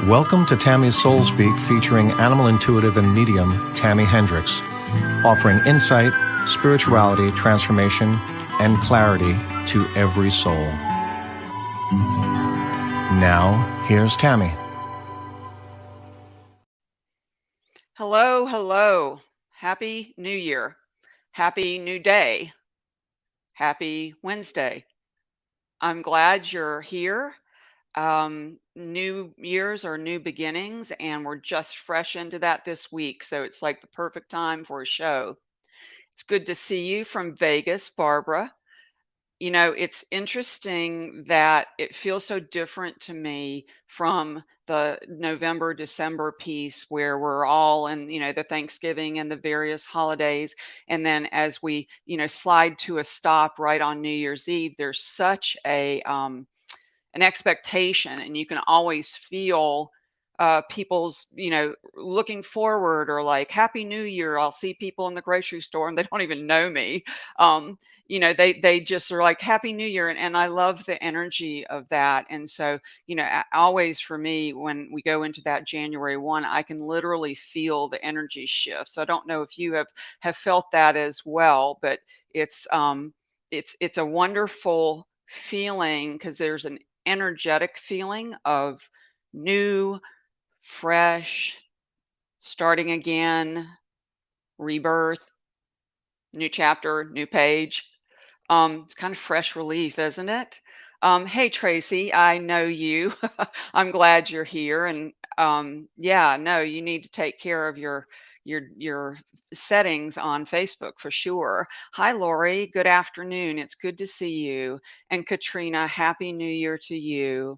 Welcome to Tami's Soul Speak, featuring animal intuitive and medium Tami Hendricks, offering insight, spirituality, transformation, and clarity to every soul. Now, here's Tami. Hello, hello. Happy New Year. Happy New Day. Happy Wednesday. I'm glad you're here. New years are new beginnings, and we're just fresh into that this week. So it's like the perfect time for a show. It's good to see you from Vegas, Barbara. It's interesting that it feels so different to me from the November, December piece where we're all in, the Thanksgiving and the various holidays. And then as we, slide to a stop right on New Year's Eve, there's such an expectation, and you can always feel people's looking forward, or like happy new year. I'll see people in the grocery store and they don't even know me. They just are like happy new year, and I love the energy of that. And so always for me, when we go into that January 1, I can literally feel the energy shift. So I don't know if you have felt that as well, but it's um it's a wonderful feeling because there's an energetic feeling of new, fresh, starting again, rebirth, new chapter, new page. It's kind of fresh relief, isn't it? Hey, Tracy, I know you. I'm glad you're here. And yeah, no, you need to take care of your settings on Facebook for sure. Hi, Lori. Good afternoon. It's good to see you. And Katrina, happy New Year to you.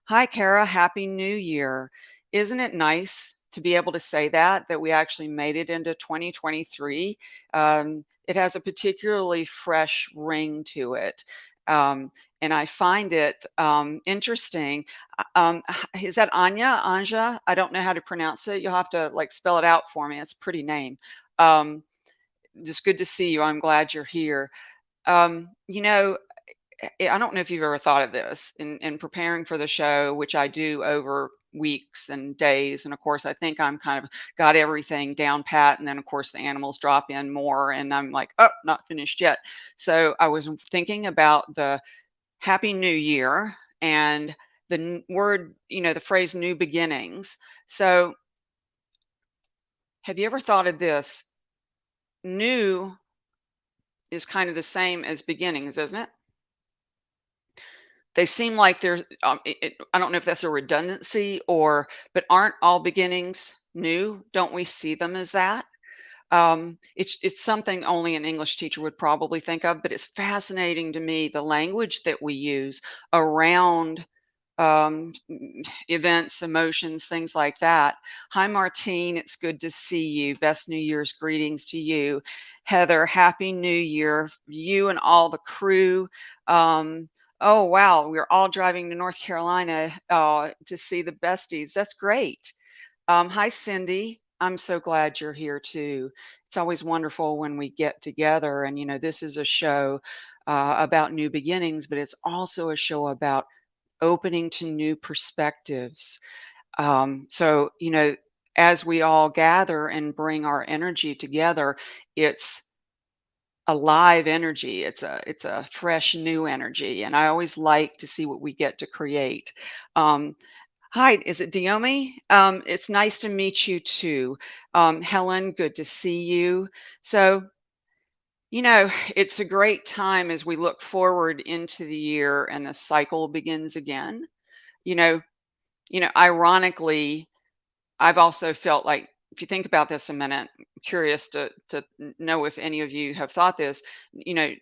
Hi, Kara. Happy New Year. Isn't it nice to be able to say that we actually made it into 2023? It has a particularly fresh ring to it. Um, and I find it interesting. Is that Anya? Anja? I don't know how to pronounce it. You'll have to like spell it out for me. It's a pretty name. Um, just good to see you. I'm glad you're here. Um, you know, I don't know if you've ever thought of this in preparing for the show, which I do over weeks and days. And of course, I think I'm kind of got everything down pat. And then, of course, the animals drop in more, and I'm like, oh, not finished yet. So I was thinking about the Happy New Year and the word, the phrase new beginnings. So have you ever thought of this? New is kind of the same as beginnings, isn't it? They seem like there's, I don't know if that's a redundancy, but aren't all beginnings new? Don't we see them as that? It's something only an English teacher would probably think of, but it's fascinating to me the language that we use around events, emotions, things like that. Hi, Martine. It's good to see you. Best New Year's greetings to you. Heather, Happy New Year. You and all the crew. Oh, wow. We're all driving to North Carolina to see the besties. That's great. Hi, Cindy. I'm so glad you're here too. It's always wonderful when we get together. And, this is a show about new beginnings, but it's also a show about opening to new perspectives. So, as we all gather and bring our energy together, it's a live energy. It's a fresh new energy, and I always like to see what we get to create. Um, Hi, is it Diomi? It's nice to meet you too. Helen, good to see you. So, it's a great time as we look forward into the year and the cycle begins again. You know, ironically, I've also felt like, if you think about this a minute, I'm curious to know if any of you have thought this, you know,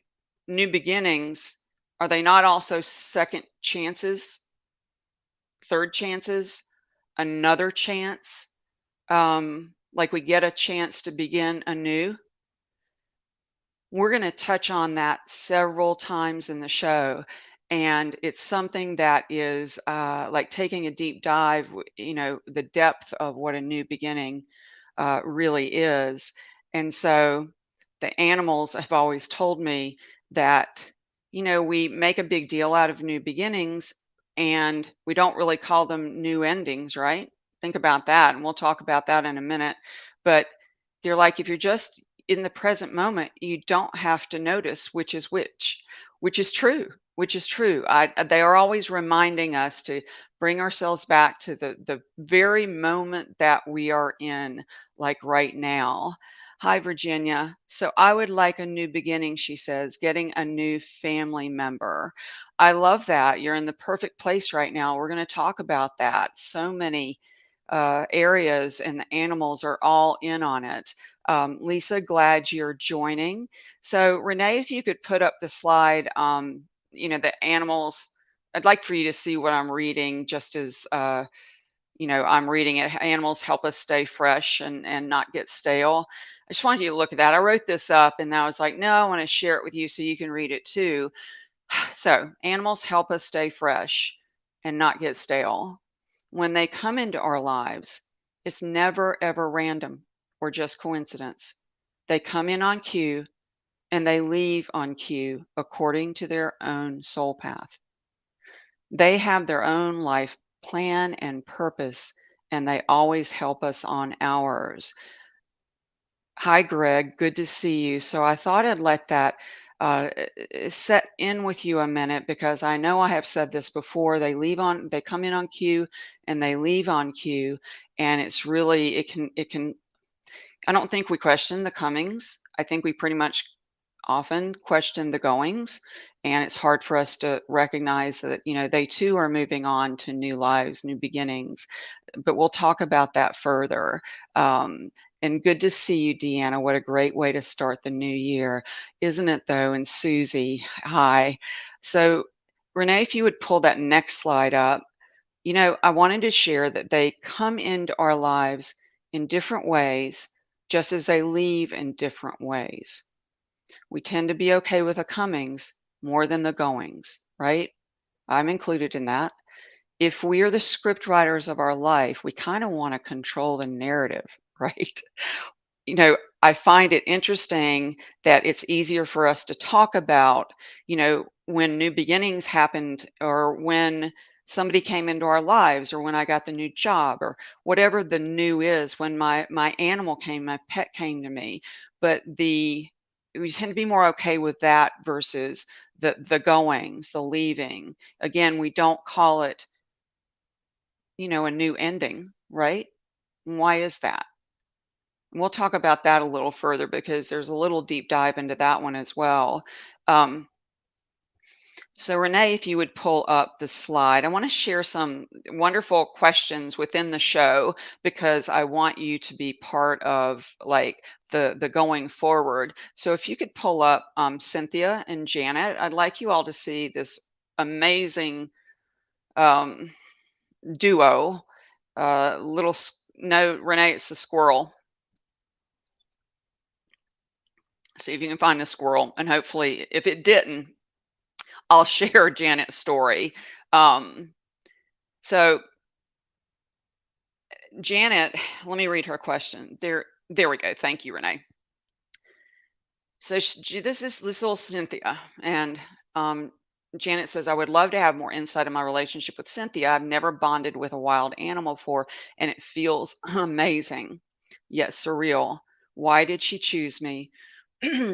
new beginnings, are they not also second chances, third chances, another chance? Like we get a chance to begin anew. We're going to touch on that several times in the show. And it's something that is like taking a deep dive, the depth of what a new beginning really is. And so the animals have always told me that, we make a big deal out of new beginnings, and we don't really call them new endings, right? Think about that, and we'll talk about that in a minute. But they're like, if you're just in the present moment, you don't have to notice which is which is true, which is true. They are always reminding us to bring ourselves back to the very moment that we are in, like right now. Hi, Virginia. So I would like a new beginning, she says, getting a new family member. I love that. You're in the perfect place right now. We're going to talk about that. So many areas, and the animals are all in on it. Lisa, glad you're joining. So, Renee, if you could put up the slide, the animals, I'd like for you to see what I'm reading just as, I'm reading it. Animals help us stay fresh and not get stale. I just wanted you to look at that. I wrote this up and I was like, no, I want to share it with you so you can read it too. So, animals help us stay fresh and not get stale. When they come into our lives, it's never ever random or just coincidence. They come in on cue and they leave on cue according to their own soul path. They have their own life plan and purpose, and they always help us on ours. Hi, Greg. Good to see you. So I thought I'd let that set in with you a minute because I know I have said this before. They come in on cue and they leave on cue. And it's really, I don't think we question the comings. I think we pretty much often question the goings, and it's hard for us to recognize that they too are moving on to new lives, new beginnings. But we'll talk about that further. And good to see you, Deanna. What a great way to start the new year, isn't it though? And Susie, hi. So Renee, if you would pull that next slide up. I wanted to share that they come into our lives in different ways, just as they leave in different ways. We tend to be okay with the comings more than the goings, right? I'm included in that. If we are the script writers of our life, we kind of want to control the narrative, right? I find it interesting that it's easier for us to talk about, when new beginnings happened or when somebody came into our lives or when I got the new job or whatever the new is, when my animal came, my pet came to me. But we tend to be more okay with that versus the goings, the leaving. Again, we don't call it, a new ending, right? Why is that? We'll talk about that a little further because there's a little deep dive into that one as well. Um, so, Renee, if you would pull up the slide, I want to share some wonderful questions within the show because I want you to be part of like the going forward. So, if you could pull up Cynthia and Janet, I'd like you all to see this amazing um, duo. No, Renee, it's the squirrel. See if you can find the squirrel, and hopefully, if it didn't, I'll share Janet's story. Um, so Janet, let me read her question. There we go. Thank you, Renee. So this little Cynthia, and um, Janet says, I would love to have more insight in my relationship with Cynthia. I've never bonded with a wild animal before, and it feels amazing, yet surreal. Why did she choose me?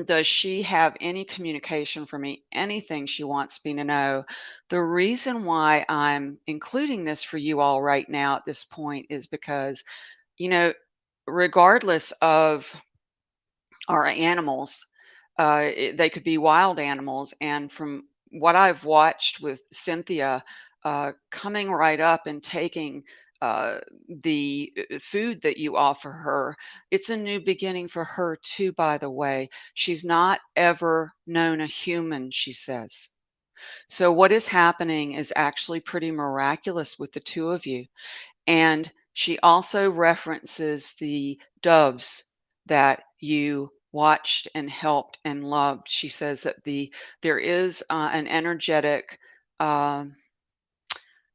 Does she have any communication for me? Anything she wants me to know? The reason why I'm including this for you all right now at this point is because, you know, regardless of our animals, they could be wild animals. And from what I've watched with Cynthia, coming right up and taking uh, the food that you offer her, it's a new beginning for her too, by the way. She's not ever known a human, she says. So, what is happening is actually pretty miraculous with the two of you. And she also references the doves that you watched and helped and loved. She says that there is an energetic, um,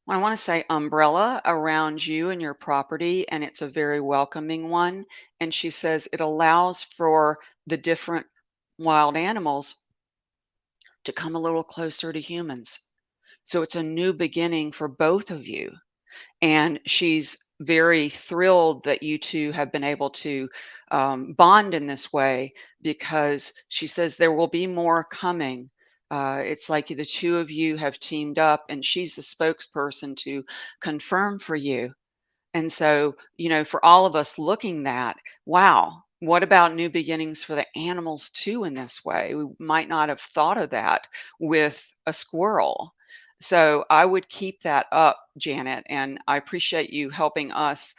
I want to say umbrella around you and your property, and it's a very welcoming one. And she says it allows for the different wild animals to come a little closer to humans. So it's a new beginning for both of you. And she's very thrilled that you two have been able to bond in this way because she says there will be more coming. It's like the two of you have teamed up, and she's the spokesperson to confirm for you. And so, for all of us looking that, wow, what about new beginnings for the animals too in this way? We might not have thought of that with a squirrel. So I would keep that up, Janet, and I appreciate you helping us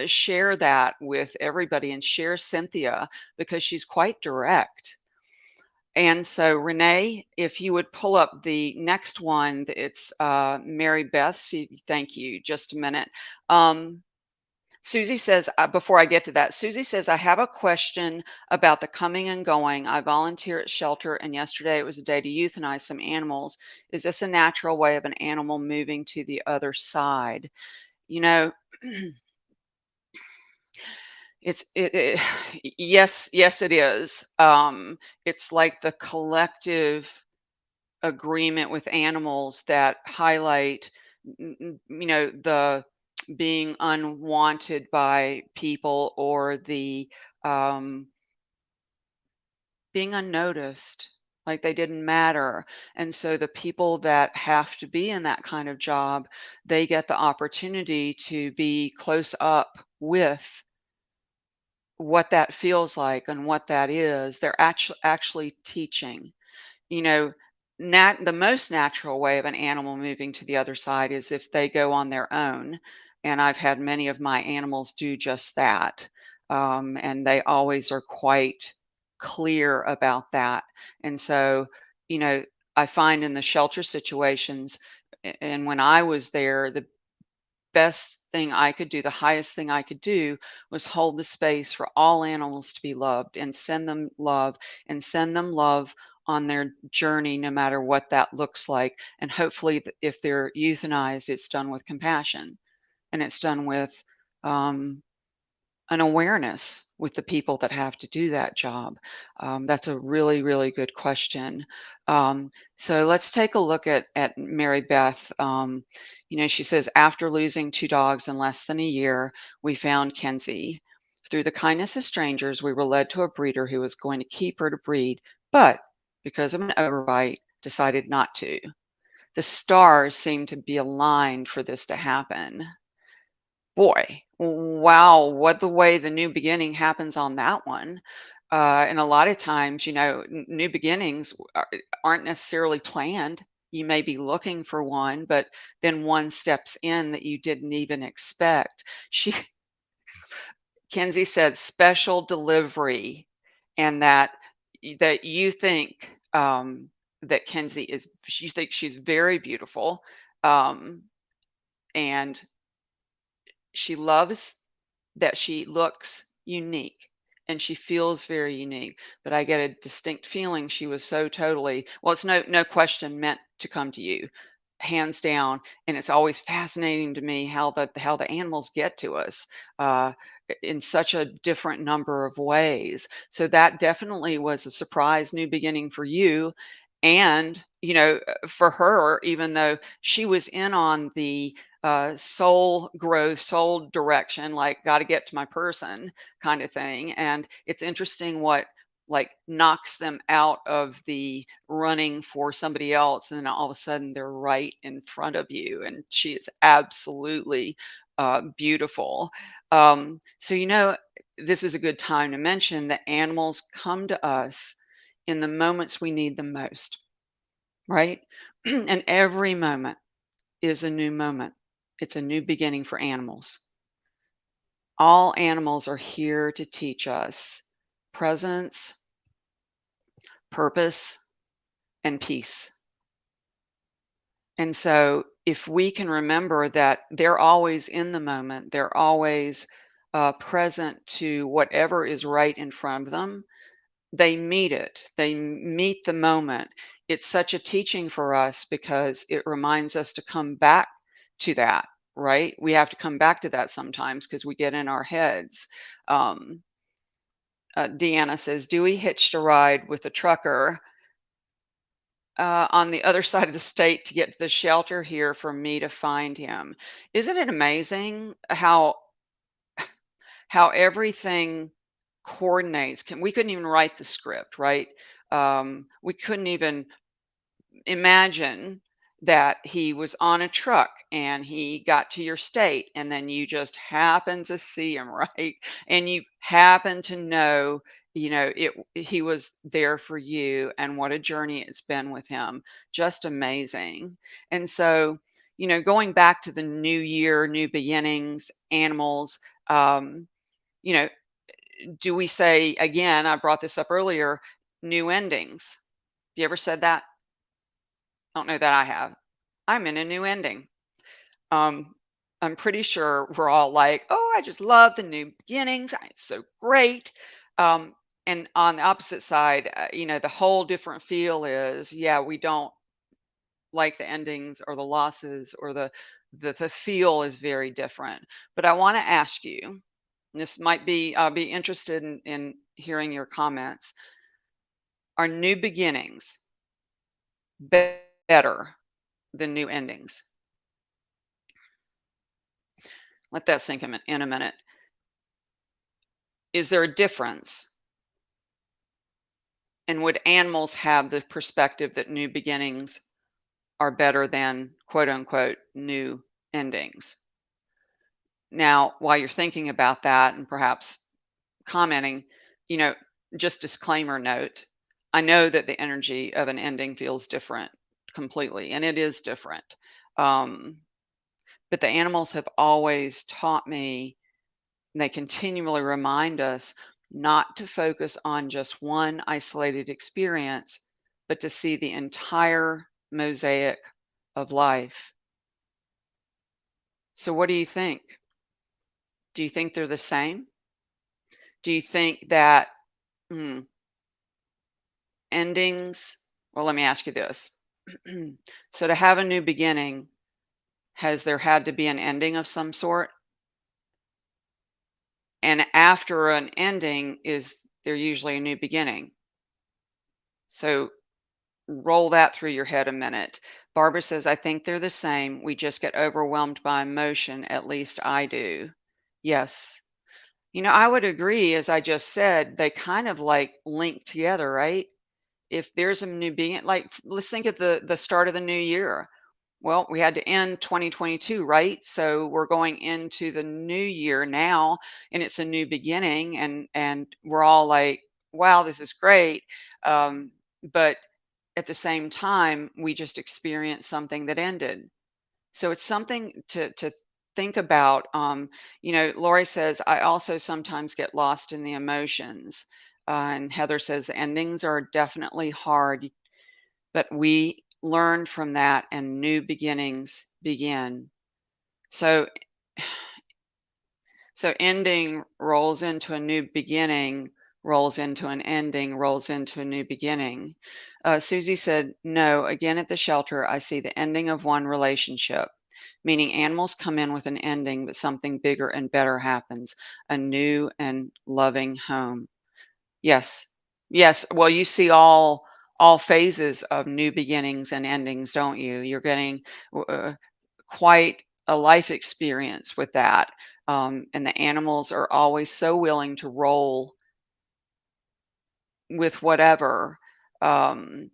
share that with everybody and share Cynthia because she's quite direct. And so, Renee, if you would pull up the next one, it's Mary Beth. Thank you. Just a minute. Um, Susie says, before I get to that, Susie says, I have a question about the coming and going. I volunteer at shelter, and yesterday it was a day to euthanize some animals. Is this a natural way of an animal moving to the other side? You know, yes, yes, it is. It's like the collective agreement with animals that highlight, the being unwanted by people or the um, being unnoticed, like they didn't matter. And so the people that have to be in that kind of job, they get the opportunity to be close up with what that feels like and what that is. They're actually teaching. You know, the most natural way of an animal moving to the other side is if they go on their own, and I've had many of my animals do just that, and they always are quite clear about that. And so, you know, I find in the shelter situations, and when I was there, the best thing I could do, the highest thing I could do was hold the space for all animals to be loved and send them love on their journey, no matter what that looks like. And hopefully, if they're euthanized, it's done with compassion and it's done with um, an awareness with the people that have to do that job. That's a really, really good question. So let's take a look at Mary Beth. She says, after losing two dogs in less than a year, we found Kenzie. Through the kindness of strangers, we were led to a breeder who was going to keep her to breed, but because of an overbite, decided not to. The stars seemed to be aligned for this to happen. Boy, wow, what the way the new beginning happens on that one. And a lot of times, new beginnings aren't necessarily planned. You may be looking for one, but then one steps in that you didn't even expect. She, Kenzie said, special delivery, and that you think that Kenzie is. You think she's very beautiful, um, and she loves that she looks unique and she feels very unique, but I get a distinct feeling she was so totally, well, it's no question meant to come to you, hands down. And it's always fascinating to me how the animals get to us uh, in such a different number of ways. So that definitely was a surprise new beginning for you. And for her, even though she was in on the soul growth, soul direction, like got to get to my person kind of thing. And it's interesting what like knocks them out of the running for somebody else, and then all of a sudden they're right in front of you. And she is absolutely beautiful. So, this is a good time to mention that animals come to us in the moments we need them most, right? And every moment is a new moment. It's a new beginning for animals. All animals are here to teach us presence, purpose, and peace. And so, if we can remember that they're always in the moment, they're always present to whatever is right in front of them, they meet it, they meet the moment. It's such a teaching for us because it reminds us to come back to that, right? We have to come back to that sometimes because we get in our heads. Um, Deanna says, Dewey hitched a ride with a trucker on the other side of the state to get to the shelter here for me to find him. Isn't it amazing how everything coordinates? We couldn't even write the script, right? We couldn't even imagine that he was on a truck and he got to your state and then you just happen to see him, right? And you happen to know, he was there for you, and what a journey it's been with him. Just amazing. And so, going back to the new year, new beginnings, animals, um, you know, do we say again, I brought this up earlier, new endings? Have you ever said that? Don't know that I have. I'm in a new ending. Um, I'm pretty sure we're all like, "Oh, I just love the new beginnings. It's so great." Um, and on the opposite side, the whole different feel is, yeah, we don't like the endings or the losses, or the feel is very different. But I want to ask you, and this might be, I'll be interested in hearing your comments. Are new beginnings better than new endings? Let that sink in a minute. Is there a difference? And would animals have the perspective that new beginnings are better than quote unquote new endings? Now, while you're thinking about that and perhaps commenting, you know, just disclaimer note, I know that the energy of an ending feels different completely, and it is different. Um, but the animals have always taught me, and they continually remind us not to focus on just one isolated experience, but to see the entire mosaic of life. So, what do you think? Do you think they're the same? Do you think that mm, endings? Well, let me ask you this. So, to have a new beginning, has there had to be an ending of some sort? And after an ending, is there usually a new beginning? So, roll that through your head a minute. Barbara says, I think they're the same. We just get overwhelmed by emotion. At least I do. Yes. I would agree. As I just said, they kind of like link together, right? If there's a new being, like let's think of the start of the new year. Well, we had to end 2022, right? So we're going into the new year now, and it's a new beginning, and we're all like, wow, this is great. But at the same time, we just experienced something that ended. So it's something to think about. Lori says, I also sometimes get lost in the emotions. And Heather says, the endings are definitely hard, but we learn from that and new beginnings begin. So so ending rolls into a new beginning, rolls into an ending, rolls into a new beginning. Susie said, no, again at the shelter, I see the ending of one relationship, meaning animals come in with an ending, but something bigger and better happens, a new and loving home. Yes. Yes. Well, you see all phases of new beginnings and endings, don't you? You're getting quite a life experience with that. And the animals are always so willing to roll with whatever. Um,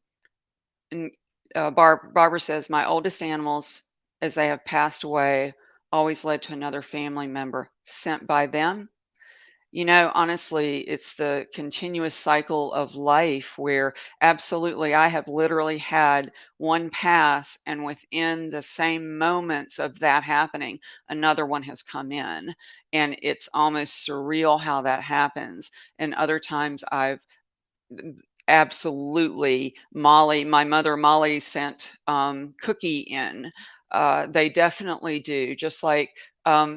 and Barbara says, my oldest animals, as they have passed away, always led to another family member sent by them. Honestly, it's the continuous cycle of life where absolutely I have literally had one pass, and within the same moments of that happening, another one has come in. And it's almost surreal how that happens. And other times I've absolutely, my mother Molly sent cookie in. They definitely do. Just like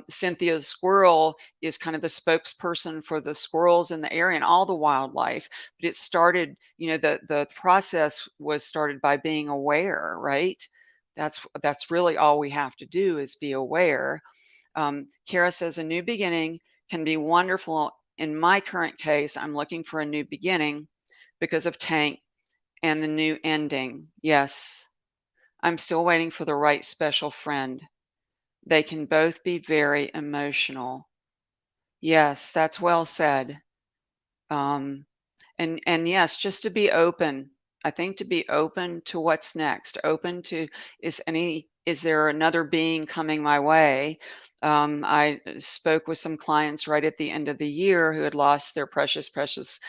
Cynthia's squirrel is kind of the spokesperson for the squirrels in the area and all the wildlife. But it started, the process was started by being aware, right? That's really all we have to do is be aware. Kara says a new beginning can be wonderful. In my current case, I'm looking for a new beginning because of Tank and the new ending. Yes, I'm still waiting for the right special friend. They can both be very emotional. Yes, that's well said. Um, and yes, just to be open. I think to be open to what's next, open to is there another being coming my way? I spoke with some clients right at the end of the year who had lost their precious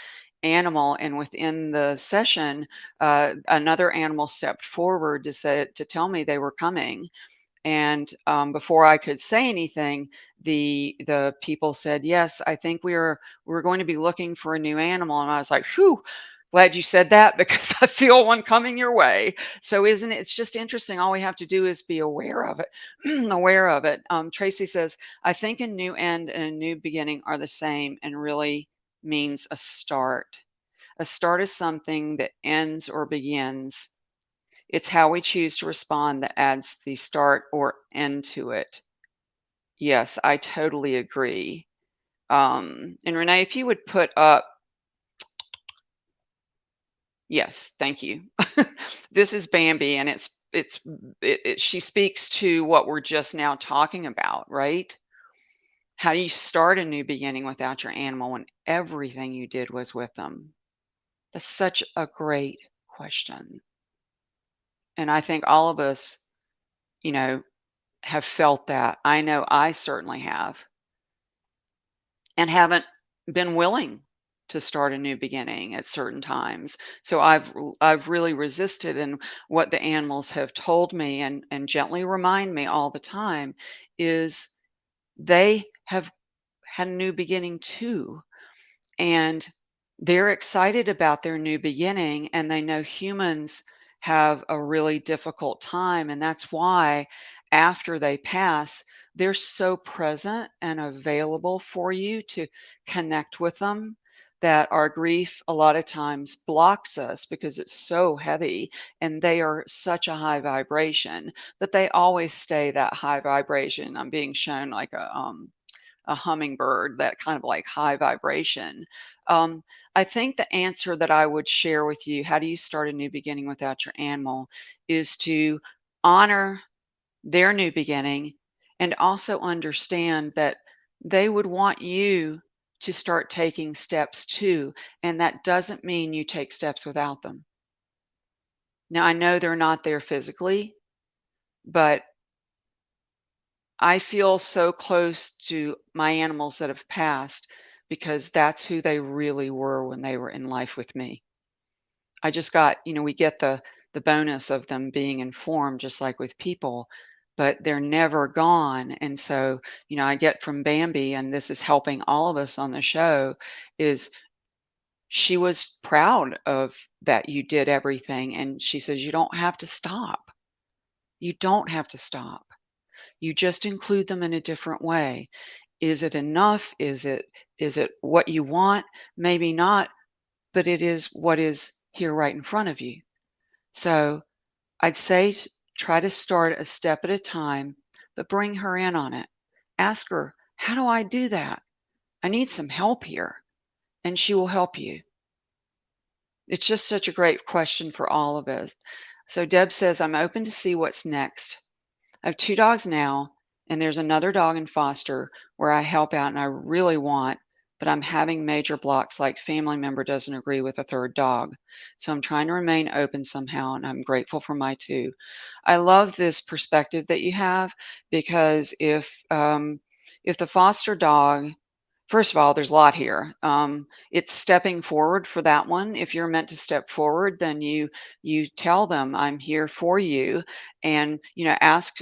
animal, and within the session, another animal stepped forward to tell me they were coming, and before I could say anything, the people said, "Yes, I think we're going to be looking for a new animal." And I was like, "Phew, glad you said that because I feel one coming your way." So isn't it? It's just interesting. All we have to do is be aware of it. Aware of it. Tracy says, "I think a new end and a new beginning are the same, and really means a start. A start is something that ends or begins. It's how we choose to respond that adds the start or end to it." Yes, I totally agree. And Renee, if you would put up, yes, thank you. This is Bambi, and she speaks to what we're just now talking about, right? How do you start a new beginning without your animal when everything you did was with them? That's such a great question. And I think all of us, you know, have felt that. I know I certainly have, and haven't been willing to start a new beginning at certain times. So I've really resisted, and what the animals have told me and gently remind me all the time is they have had a new beginning too, and they're excited about their new beginning, and they know humans have a really difficult time, and that's why after they pass they're so present and available for you to connect with them, that our grief a lot of times blocks us because it's so heavy, and they are such a high vibration that they always stay that high vibration. I'm being shown like a hummingbird, that kind of like high vibration. Um, I think the answer that I would share with you, how do you start a new beginning without your animal, is to honor their new beginning and also understand that they would want you to start taking steps too. And that doesn't mean you take steps without them. Now, I know they're not there physically, but I feel so close to my animals that have passed because that's who they really were when they were in life with me. I just got, we get the bonus of them being informed just like with people, but they're never gone. And so, I get from Bambi, and this is helping all of us on the show, is she was proud of that you did everything. And she says, you don't have to stop. You don't have to stop. You just include them in a different way. Is it enough? Is it what you want? Maybe not, but it is what is here right in front of you. So I'd say try to start a step at a time, but bring her in on it. Ask her, how do I do that? I need some help here. And she will help you. It's just such a great question for all of us. So Deb says, I'm open to see what's next. I have 2 dogs now, and there's another dog in foster where I help out and I really want, but I'm having major blocks like family member doesn't agree with a third dog. So I'm trying to remain open somehow, and I'm grateful for my 2. I love this perspective that you have because if the foster dog, first of all, there's a lot here. It's stepping forward for that one. If you're meant to step forward, then you tell them, "I'm here for you," and ask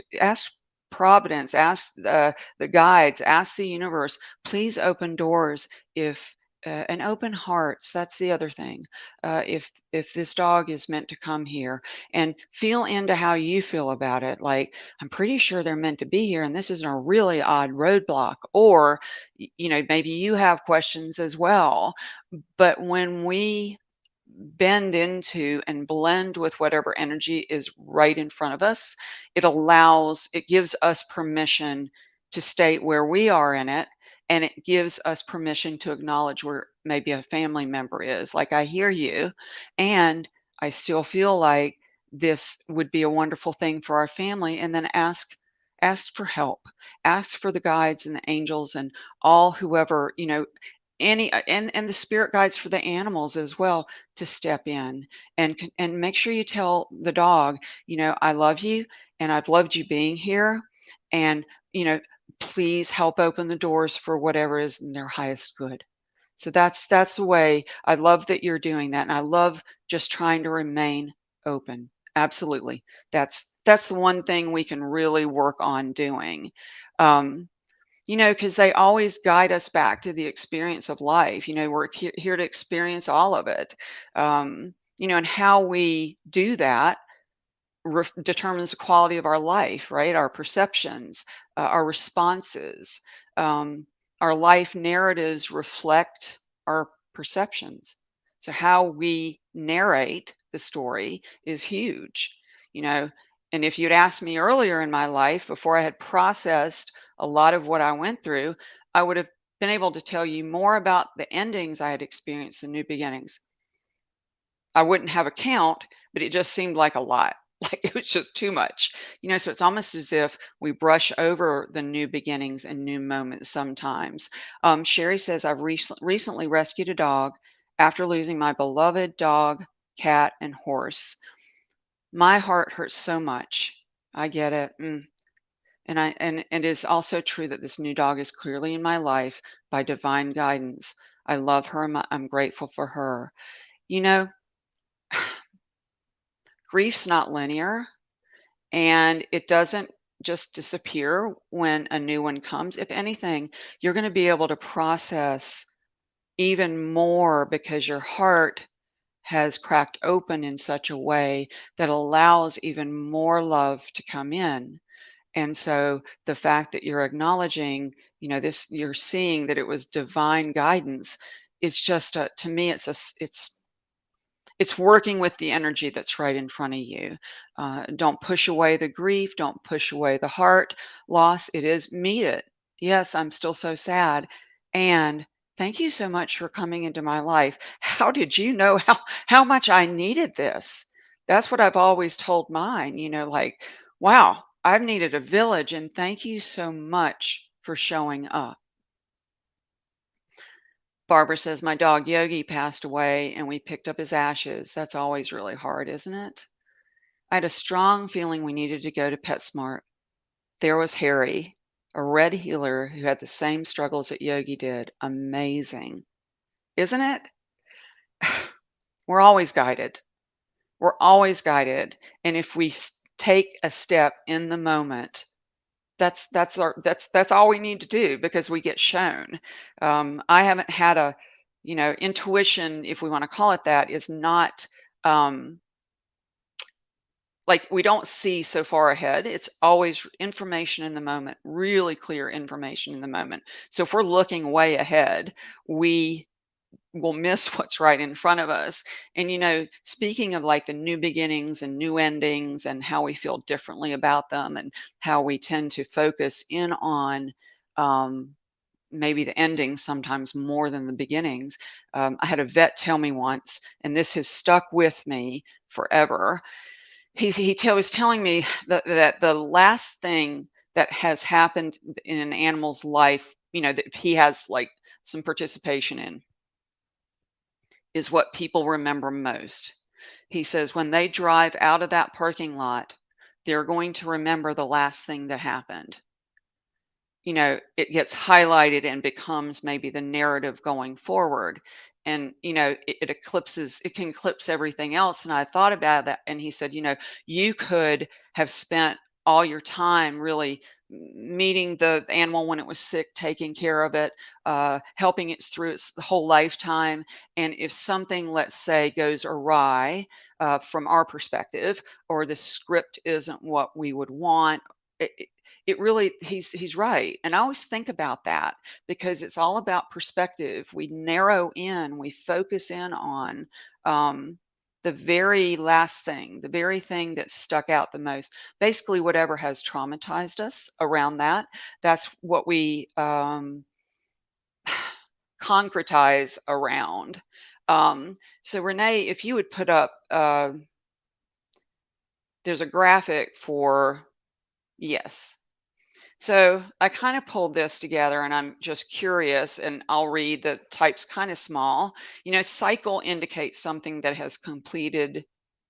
Providence, ask the guides, ask the universe, please open doors if. And open hearts. That's the other thing. If this dog is meant to come here, and feel into how you feel about it. Like, I'm pretty sure they're meant to be here, and this is a really odd roadblock. Or maybe you have questions as well. But when we bend into and blend with whatever energy is right in front of us, it gives us permission to state where we are in it. And it gives us permission to acknowledge where maybe a family member is. Like, I hear you. And I still feel like this would be a wonderful thing for our family, and then ask for help. Ask for the guides and the angels and all whoever, any and the spirit guides for the animals as well to step in and make sure you tell the dog, I love you and I've loved you being here and, you know, please help open the doors for whatever is in their highest good. So that's the way. I love that you're doing that, and I love just trying to remain open. Absolutely. That's the one thing we can really work on doing. Um, because they always guide us back to the experience of life. We're here to experience all of it. And how we do that determines the quality of our life, right? Our perceptions, our responses, um, our life narratives reflect our perceptions. So, how we narrate the story is huge, you know. And if you'd asked me earlier in my life, before I had processed a lot of what I went through, I would have been able to tell you more about the endings I had experienced than new beginnings. I wouldn't have a count, but it just seemed like a lot. Like it was just too much. So it's almost as if we brush over the new beginnings and new moments sometimes. Sherry says, I've recently rescued a dog after losing my beloved dog, cat, and horse. My heart hurts so much. I get it. And it is also true that this new dog is clearly in my life by divine guidance. I love her. And I'm grateful for her. You know, Grief's not linear and it doesn't just disappear when a new one comes. If anything, you're going to be able to process even more because your heart has cracked open in such a way that allows even more love to come in. And so the fact that you're acknowledging, this, you're seeing that it was divine guidance. It's just to me, it's working with the energy that's right in front of you. Don't push away the grief. Don't push away the heart loss. It is, meet it. Yes, I'm still so sad. And thank you so much for coming into my life. How did you know how much I needed this? That's what I've always told mine, like, wow, I've needed a village. And thank you so much for showing up. Barbara says, my dog Yogi passed away and we picked up his ashes. That's always really hard, isn't it? I had a strong feeling we needed to go to PetSmart. There was Harry, a red heeler who had the same struggles that Yogi did. Amazing, isn't it? We're always guided. We're always guided. And if we take a step in the moment, that's all we need to do because we get shown. I haven't had a, intuition, if we want to call it that, is not um, like we don't see so far ahead. It's always information in the moment, really clear information in the moment. So if we're looking way ahead, we will miss what's right in front of us. And, speaking of like the new beginnings and new endings and how we feel differently about them and how we tend to focus in on um, maybe the endings sometimes more than the beginnings. I had a vet tell me once, and this has stuck with me forever. Was telling me that the last thing that has happened in an animal's life, that he has like some participation in, is what people remember most. He says when they drive out of that parking lot, they're going to remember the last thing that happened. It gets highlighted and becomes maybe the narrative going forward. And, it can eclipse everything else. And I thought about that. And he said, you could have spent all your time really meeting the animal when it was sick, taking care of it, helping it through its whole lifetime. And if something, let's say, goes awry from our perspective, or the script isn't what we would want, it really, he's right. And I always think about that because it's all about perspective. We narrow in, we focus in on um, the very last thing, the very thing that stuck out the most. Basically, whatever has traumatized us around that, that's what we concretize around. So Renee, if you would put up, there's a graphic for yes. So I kind of pulled this together and I'm just curious and I'll read the type's kind of small. Cycle indicates something that has completed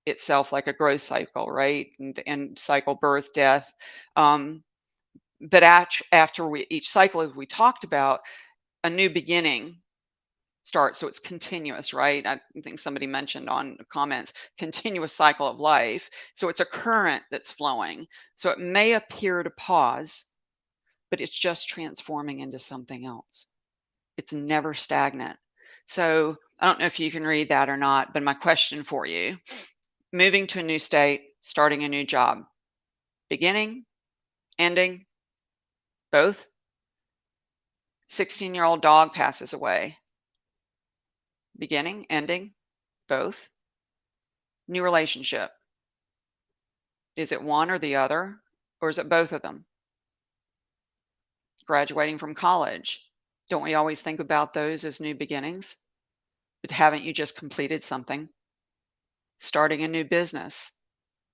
itself like a growth cycle, right? And cycle, birth, death. Um, but after each cycle, as we talked about, a new beginning starts. So it's continuous, right? I think somebody mentioned on the comments, continuous cycle of life. So it's a current that's flowing. So it may appear to pause, but it's just transforming into something else. It's never stagnant. So I don't know if you can read that or not, but my question for you, moving to a new state, starting a new job, beginning, ending, both. 16-year-old dog passes away, beginning, ending, both. New relationship, is it one or the other, or is it both of them? Graduating from college, don't we always think about those as new beginnings? But haven't you just completed something? Starting a new business,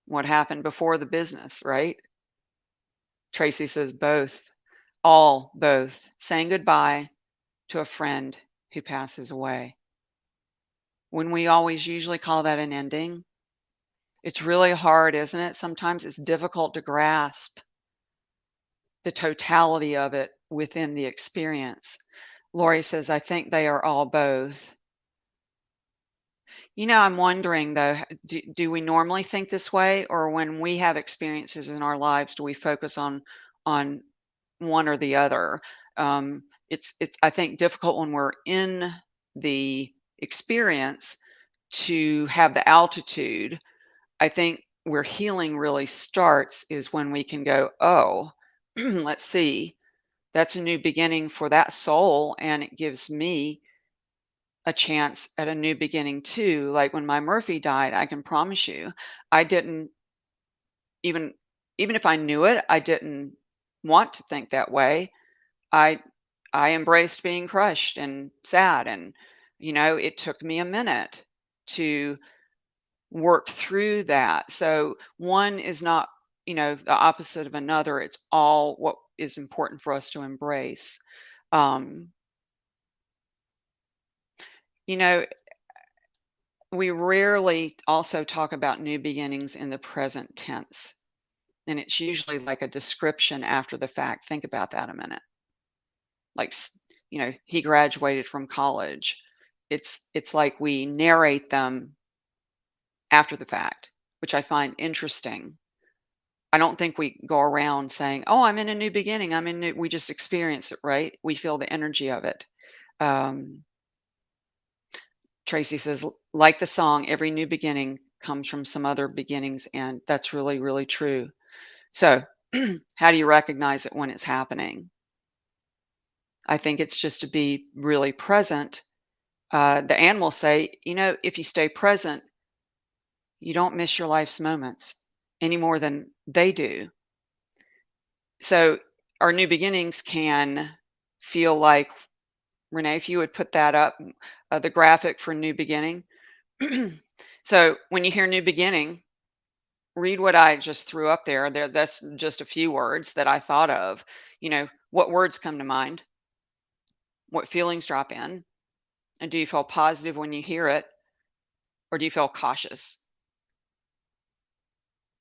what happened before the business, right? Tracy says both, all both, saying goodbye to a friend who passes away. When we always usually call that an ending, it's really hard, isn't it? Sometimes it's difficult to grasp the totality of it within the experience. Lori says, I think they are all both. I'm wondering though, do we normally think this way, or when we have experiences in our lives, do we focus on one or the other? It's I think difficult when we're in the experience to have the altitude. I think where healing really starts is when we can go, oh, let's see, that's a new beginning for that soul, and it gives me a chance at a new beginning too. Like when my Murphy died, I can promise you, I didn't even even if I knew it, I didn't want to think that way. I I embraced being crushed and sad, and it took me a minute to work through that. So one is not, the opposite of another. It's all what is important for us to embrace. Um, you know, we rarely also talk about new beginnings in the present tense, and it's usually like a description after the fact. Think about that a minute. Like, he graduated from college. It's like we narrate them after the fact, which I find interesting. I don't think we go around saying, "Oh, I'm in a new beginning. I'm in new," we just experience it, right? We feel the energy of it. Um, Tracy says, like the song, every new beginning comes from some other beginnings, and that's really, really true. So, how do you recognize it when it's happening? I think it's just to be really present. The animals say, if you stay present, you don't miss your life's moments any more than they do. So, our new beginnings can feel like, Renee, if you would put that up, the graphic for new beginning. So, when you hear new beginning, read what I just threw up there. That's just a few words that I thought of. What words come to mind? What feelings drop in? And do you feel positive when you hear it, or do you feel cautious?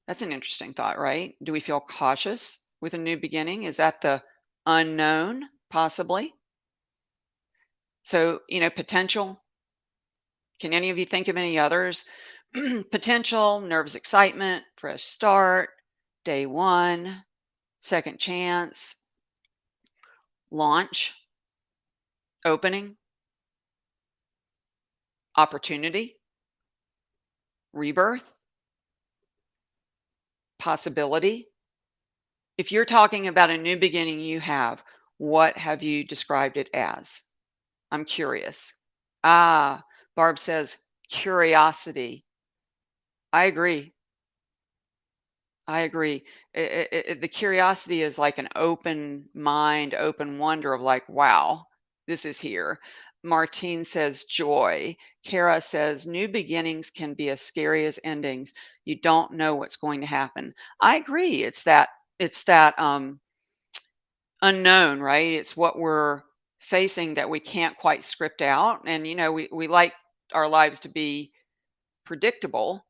That's an interesting thought, right? Do we feel cautious with a new beginning? Is that the unknown, possibly? So, potential. Can any of you think of any others? Potential, nervous excitement, fresh start, day one, second chance, launch, opening, opportunity, rebirth, possibility. If you're talking about a new beginning you have, what have you described it as? I'm curious. Ah, Barb says curiosity. I agree. I agree. The curiosity is like an open mind, open wonder of like, wow, this is here. Martine says joy. Kara says new beginnings can be as scary as endings. You don't know what's going to happen. I agree. It's that unknown, right? It's what we're facing that we can't quite script out. And we like our lives to be predictable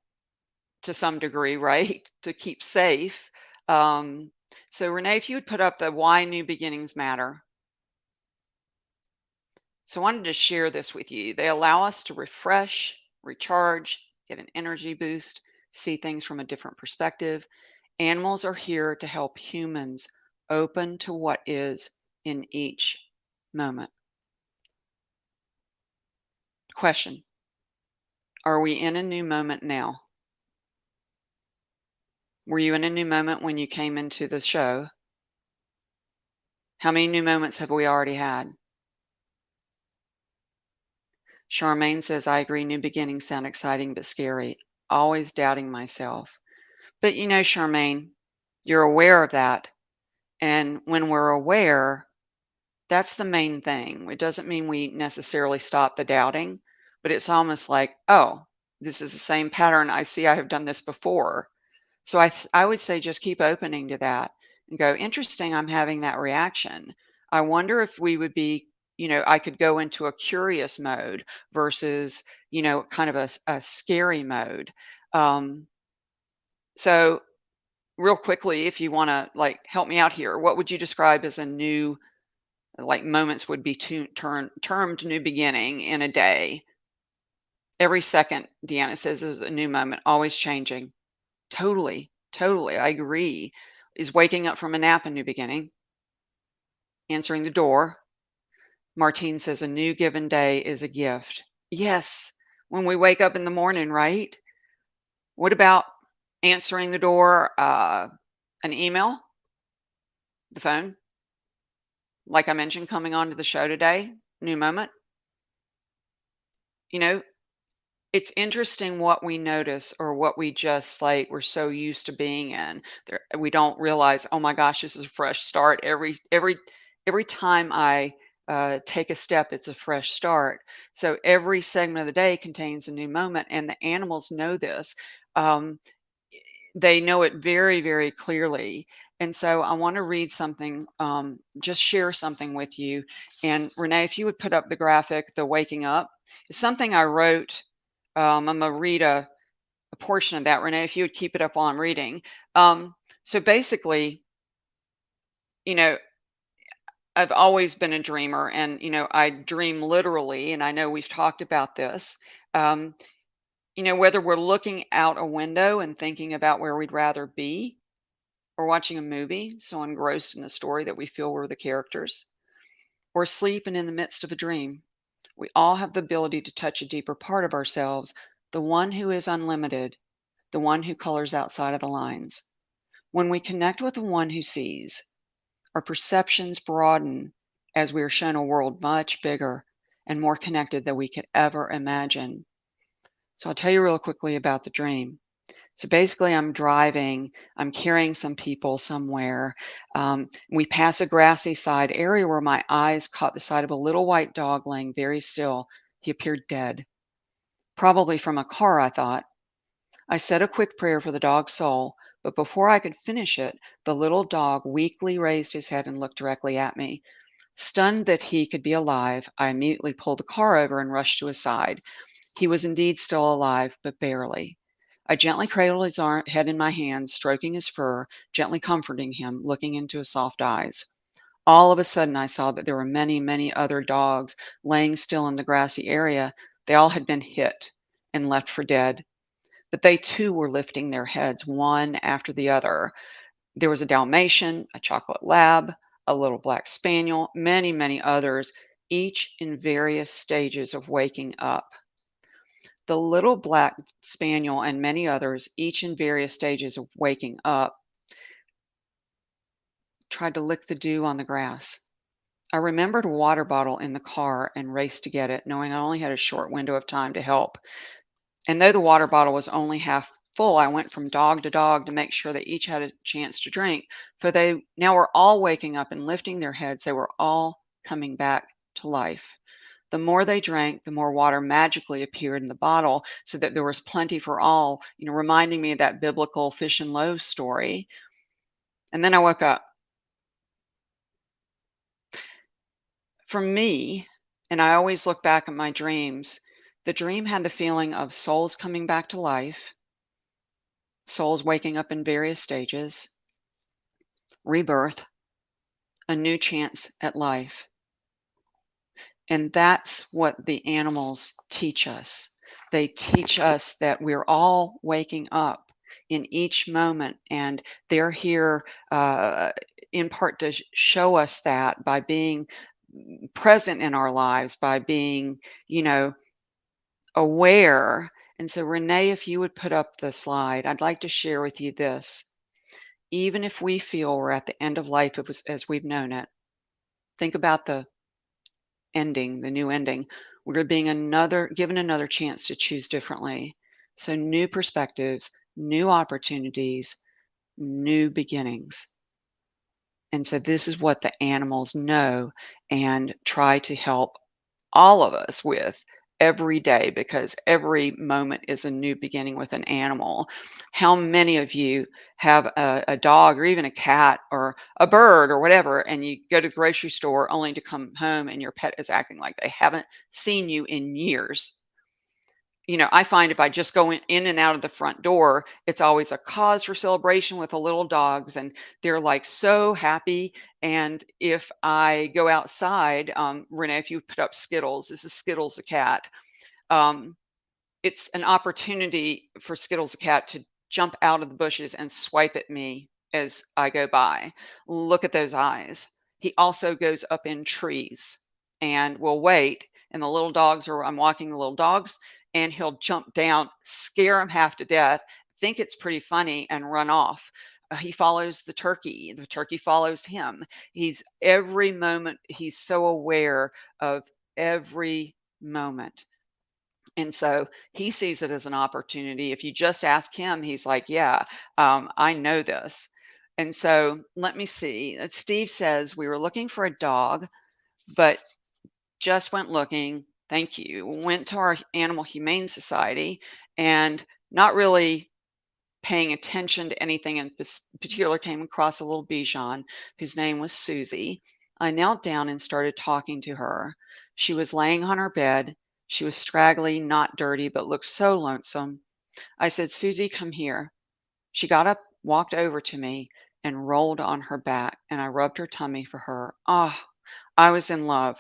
to some degree, right? To keep safe. Um, so Renee, if you would put up the why new beginnings matter. So I wanted to share this with you. They allow us to refresh, recharge, get an energy boost, see things from a different perspective. Animals are here to help humans open to what is in each moment. Question: are we in a new moment now? Were you in a new moment when you came into the show? How many new moments have we already had? Charmaine says, I agree, new beginnings sound exciting but scary. Always doubting myself. But Charmaine, you're aware of that. And when we're aware, that's the main thing. It doesn't mean we necessarily stop the doubting, but it's almost like, oh, this is the same pattern. I see I have done this before. So I would say just keep opening to that and go, interesting, I'm having that reaction. I wonder if we would be, I could go into a curious mode versus, kind of a scary mode. Um, so real quickly, if you want to like help me out here, what would you describe as a new, like moments would be termed new beginning in a day? Every second, Deanna says, is a new moment, always changing. Totally, totally. I agree. Is waking up from a nap a new beginning? Answering the door. Martine says a new given day is a gift. Yes, when we wake up in the morning, right? What about answering the door, an email, the phone? Like I mentioned, coming onto the show today, new moment. You know, it's interesting what we notice or what we just like we're so used to being in. We don't realize, oh my gosh, this is a fresh start. Every time I take a step, it's a fresh start. So every segment of the day contains a new moment, and the animals know this. Um, they know it very, very clearly. And so I want to read something, just share something with you. And Renee, if you would put up the graphic, the waking up, it's something I wrote. I'm going to read a portion of that. Renee, if you would keep it up while I'm reading. So basically, you know, I've always been a dreamer and, I dream literally. And I know we've talked about this. Um, whether we're looking out a window and thinking about where we'd rather be, or watching a movie, so engrossed in the story that we feel we're the characters, or asleep and in the midst of a dream. We all have the ability to touch a deeper part of ourselves, the one who is unlimited, the one who colors outside of the lines. When we connect with the one who sees, our perceptions broaden as we are shown a world much bigger and more connected than we could ever imagine. So I'll tell you real quickly about the dream. So basically, I'm driving, I'm carrying some people somewhere. We pass a grassy side area where my eyes caught the sight of a little white dog laying very still. He appeared dead, probably from a car, I thought. I said a quick prayer for the dog's soul, but before I could finish it, the little dog weakly raised his head and looked directly at me. Stunned that he could be alive, I immediately pulled the car over and rushed to his side. He was indeed still alive, but barely. I gently cradled his head in my hands, stroking his fur, gently comforting him, looking into his soft eyes. All of a sudden, I saw that there were many, many other dogs laying still in the grassy area. They all had been hit and left for dead, but they too were lifting their heads one after the other. There was a Dalmatian, a chocolate lab, a little black spaniel, many, many others, each in various stages of waking up. The little black spaniel and many others, each in various stages of waking up, tried to lick the dew on the grass. I remembered a water bottle in the car and raced to get it, knowing I only had a short window of time to help. And though the water bottle was only half full, I went from dog to dog to make sure that each had a chance to drink, for they now were all waking up and lifting their heads. They were all coming back to life. The more they drank, the more water magically appeared in the bottle so that there was plenty for all, reminding me of that biblical fish and loaves story. And then I woke up. For me, and I always look back at my dreams, the dream had the feeling of souls coming back to life, souls waking up in various stages, rebirth, a new chance at life. And that's what the animals teach us. They teach us that we're all waking up in each moment, and they're here in part to show us that by being present in our lives, by being, you know, aware. And so, Renee, if you would put up the slide, I'd like to share with you this. Even if we feel we're at the end of life as we've known it, think about the ending, the new ending. We're being given another chance to choose differently. So, new perspectives, new opportunities, new beginnings. And so, this is what the animals know and try to help all of us with every day, because every moment is a new beginning with an animal. How many of you have a dog or even a cat or a bird or whatever, and you go to the grocery store only to come home and your pet is acting like they haven't seen you in years? I find if I just go in and out of the front door, it's always a cause for celebration with the little dogs, and they're like so happy. And if I go outside, Renee, if you put up Skittles, this is Skittles the cat. Um, it's an opportunity for Skittles the cat to jump out of the bushes and swipe at me as I go by. Look at those eyes. He also goes up in trees and will wait. And the little dogs are, I'm walking the little dogs, and he'll jump down, scare them half to death, think it's pretty funny, and run off. He follows the turkey. The turkey follows him. He's every moment, he's so aware of every moment. And so he sees it as an opportunity. If you just ask him, he's like, yeah, I know this. And so let me see. Steve says we were looking for a dog, but just went looking. Thank you. Went to our Animal Humane Society and not really paying attention to anything in particular, came across a little Bichon whose name was Susie. I knelt down and started talking to her. She was laying on her bed. She was straggly, not dirty, but looked so lonesome. I said, Susie, come here. She got up, walked over to me, and rolled on her back, and I rubbed her tummy for her. Ah, I was in love.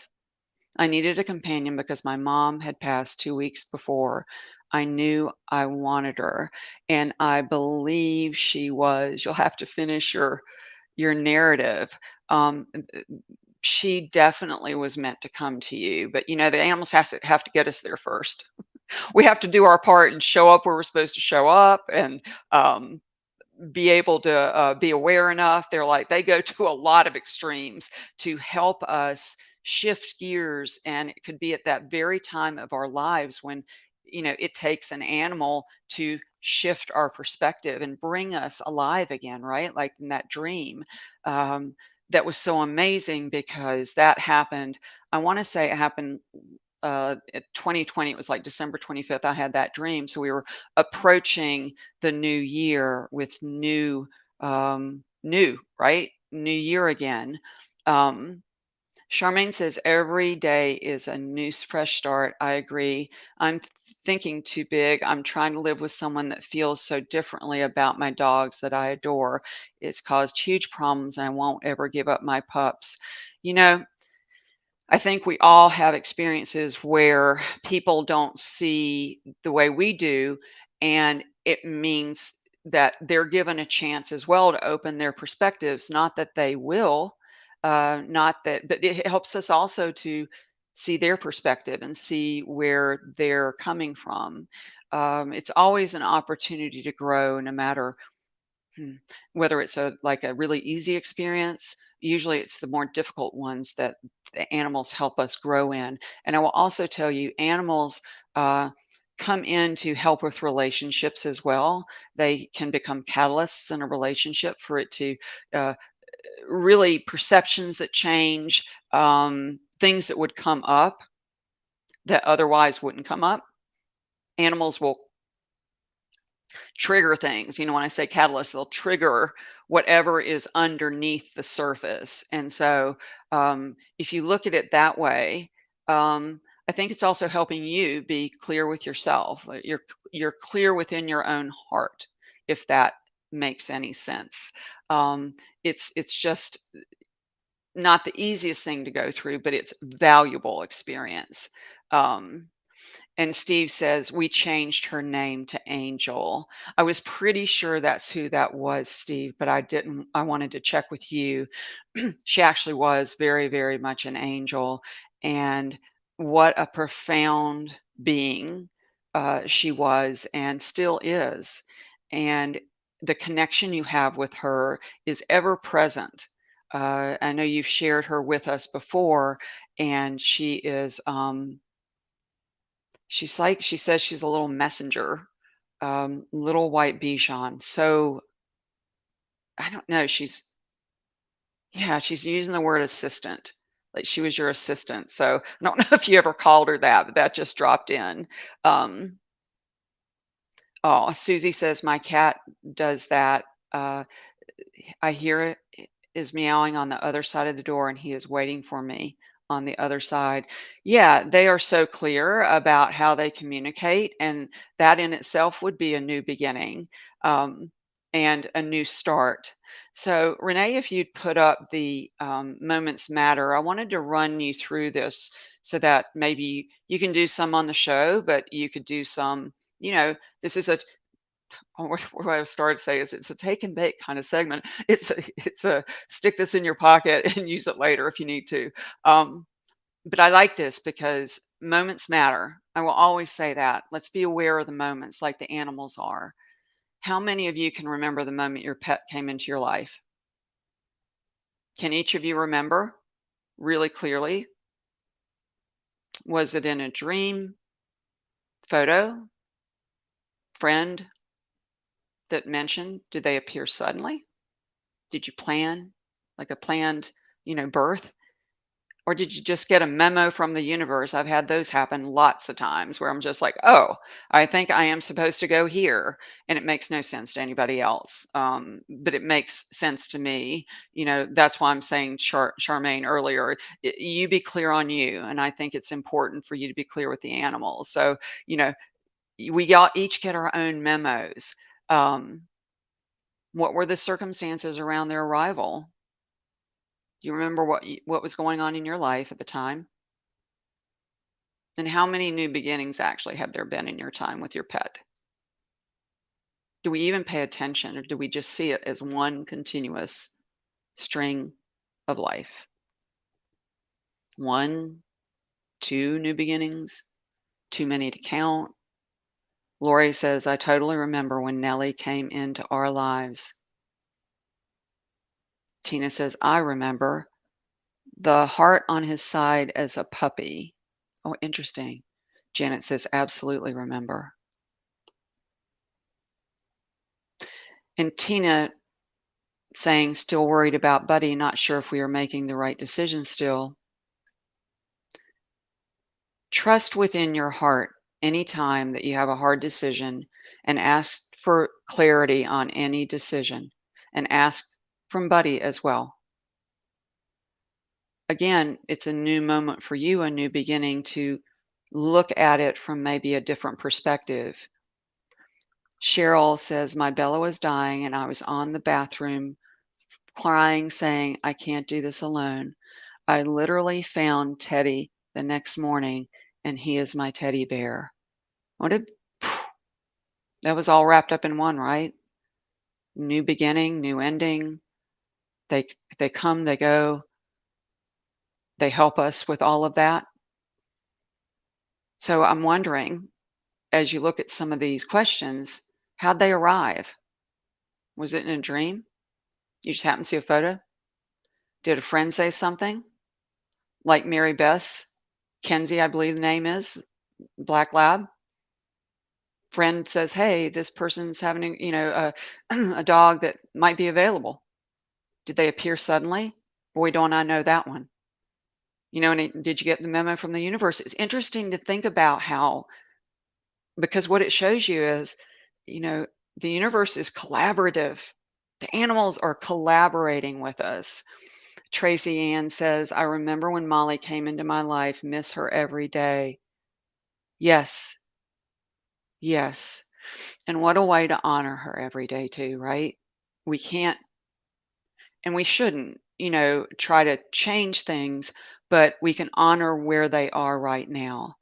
I needed a companion because my mom had passed 2 weeks before. I knew I wanted her, and I believe she was, you'll have to finish your narrative. She definitely was meant to come to you, but, the animals have to get us there first. We have to do our part and show up where we're supposed to show up, and, be able to be aware enough. They go to a lot of extremes to help us shift gears. And it could be at that very time of our lives when, it takes an animal to shift our perspective and bring us alive again, right? Like in that dream. That was so amazing because that happened. I want to say it happened at 2020. It was like December 25th. I had that dream. So we were approaching the new year with new, right? New year again. Um, Charmaine says every day is a new fresh start. I agree. I'm thinking too big. I'm trying to live with someone that feels so differently about my dogs that I adore. It's caused huge problems, and I won't ever give up my pups. You know, I think we all have experiences where people don't see the way we do, and it means that they're given a chance as well to open their perspectives. Not that they will, not that, but it helps us also to see their perspective and see where they're coming from. It's always an opportunity to grow, no matter whether it's a really easy experience. Usually it's the more difficult ones that the animals help us grow in. And I will also tell you, animals come in to help with relationships as well. They can become catalysts in a relationship for it to uh, really perceptions that change, things that would come up. that otherwise wouldn't come up. Animals will trigger things. When I say catalyst, they'll trigger whatever is underneath the surface. And so, if you look at it that way, I think it's also helping you be clear with yourself. You're clear within your own heart, if that makes any sense. It's just not the easiest thing to go through, but it's valuable experience. Um, and Steve says, "We changed her name to Angel." I was pretty sure that's who that was, Steve, but I didn't. I wanted to check with you. She actually was very, very much an angel. And what a profound being she was and still is. And the connection you have with her is ever present. I know you've shared her with us before, and she is. She says she's a little messenger, little white Bichon. So I don't know. Yeah, she's using the word assistant. Like she was your assistant. So I don't know if you ever called her that, but that just dropped in. Um, oh, Susie says my cat does that. I hear it is meowing on the other side of the door and he is waiting for me on the other side. Yeah, they are so clear about how they communicate, and that in itself would be a new beginning, um, and a new start. So, Renee, if you'd put up the moments matter, I wanted to run you through this so that maybe you can do some on the show, but you could do some. This is a what I started to say is it's a take and bake kind of segment. It's a stick this in your pocket and use it later if you need to. Um, but I like this because moments matter. I will always say that. Let's be aware of the moments like the animals are. How many of you can remember the moment your pet came into your life? Can each of you remember really clearly? Was it in a dream, photo, friend that mentioned? Did they appear suddenly? Did you plan like a planned, birth? Or did you just get a memo from the universe? I've had those happen lots of times where I'm just like, oh, I think I am supposed to go here. And it makes no sense to anybody else. But it makes sense to me. That's why I'm saying, Charmaine earlier, you be clear on you. And I think it's important for you to be clear with the animals. So, we all each get our own memos. Um, what were the circumstances around their arrival? Do you remember what was going on in your life at the time? And how many new beginnings actually have there been in your time with your pet? Do we even pay attention, or do we just see it as one continuous string of life? One, two new beginnings, too many to count. Lori says, I totally remember when Nellie came into our lives. Tina says, I remember the heart on his side as a puppy. Oh, interesting. Janet says, absolutely remember. And Tina saying, still worried about Buddy, not sure if we are making the right decision still. Trust within your heart anytime that you have a hard decision and ask for clarity on any decision and ask from Buddy as well. Again, it's a new moment for you, a new beginning to look at it from maybe a different perspective. Cheryl says, my Bella was dying and I was on the bathroom crying, saying, I can't do this alone. I literally found Teddy the next morning, and he is my teddy bear. What a that was all wrapped up in one, right? New beginning, new ending. They come, they go. They help us with all of that. So I'm wondering, as you look at some of these questions, how'd they arrive? Was it in a dream? You just happened to see a photo? Did a friend say something? Like Mary Beth's, Kenzie, I believe the name is, Black Lab? Friend says, "Hey, this person's having a a dog that might be available." Did they appear suddenly? Boy, don't I know that one. And did you get the memo from the universe? It's interesting to think about how, because what it shows you is, you know, the universe is collaborative. The animals are collaborating with us. Tracy Ann says, I remember when Molly came into my life, miss her every day. Yes, yes. And what a way to honor her every day, too, right? We can't and we shouldn't, try to change things, but we can honor where they are right now.